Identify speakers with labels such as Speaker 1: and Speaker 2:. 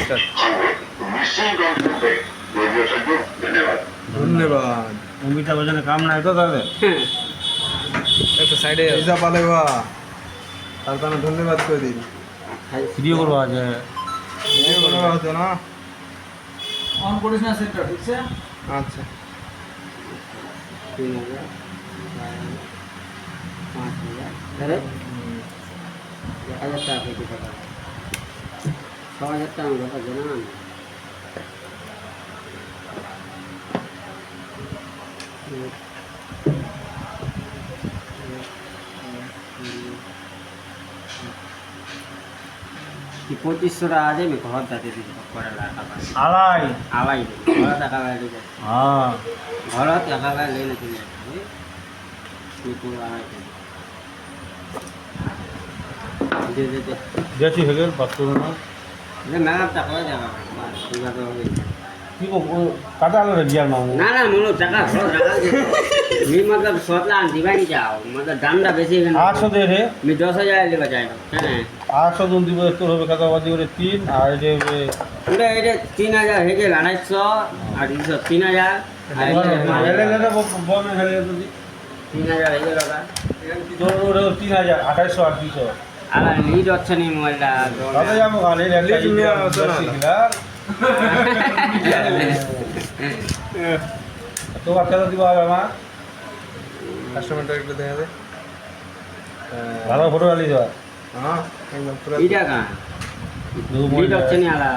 Speaker 1: Start. ধন্যবাদ।
Speaker 2: অমিতাভ বচ্চনের কাম নাই তো তাহলে
Speaker 1: একটা সাইডে পিজা পালেবা তার জন্য ধন্যবাদ করে দিন।
Speaker 2: ভিডিও করবো আজ
Speaker 1: ভিডিও করা হতো না।
Speaker 3: অন করিস না সেটটা, ঠিক আছে?
Speaker 1: আচ্ছা
Speaker 4: 3000 5000 ধরে 1000 টাকা পেতে টাকা 6000 টাকা ঘটা জানান কি 2500 টাকা আছে আমি ঘর দাতে দিই করে টাকা
Speaker 2: আলাই
Speaker 4: আলাই ঘর টাকা বাইরে যায়
Speaker 2: হ্যাঁ
Speaker 4: ঘর টাকা বাইরে লেনে চলে যাবে পুরো আলাই দে দে দে
Speaker 2: গেছি হয়ে গেল বাথরুম
Speaker 4: ये मैंने टका जागा पूरा तो हो
Speaker 2: কি কাটা আলো রিয়ার মামু
Speaker 4: ना ना मोनो टका हो टका मी मतलब सोतला दिवाई जाओ मतलब दामটা বেশি এখানে
Speaker 2: 800 দে রে
Speaker 4: मी 10000 लेके जाए হ্যাঁ
Speaker 2: 800 জন দিব তোর হবে কাটা বাদি করে 3 আর এই যে
Speaker 4: পুরো এটা 3000 হয়ে গেল 250 আর 3000 আর
Speaker 2: হেলে হেলে বমে হেলে যদি
Speaker 4: 3000 হয়ে গেল का
Speaker 2: তোর 3000 2800 আর 200
Speaker 4: আর লিড হচ্ছে নি মোবাইলটা
Speaker 2: দাদা যাবো গালে রেলে তুমি আসো না তো বাচ্চা দিব আমার
Speaker 1: কাস্টমারটা একটু দেখা দে।
Speaker 2: ভালো ফটো আলি যাওয়া
Speaker 1: হ্যাঁ একদম পুরো
Speaker 4: লিড কা লিড হচ্ছে নি আলা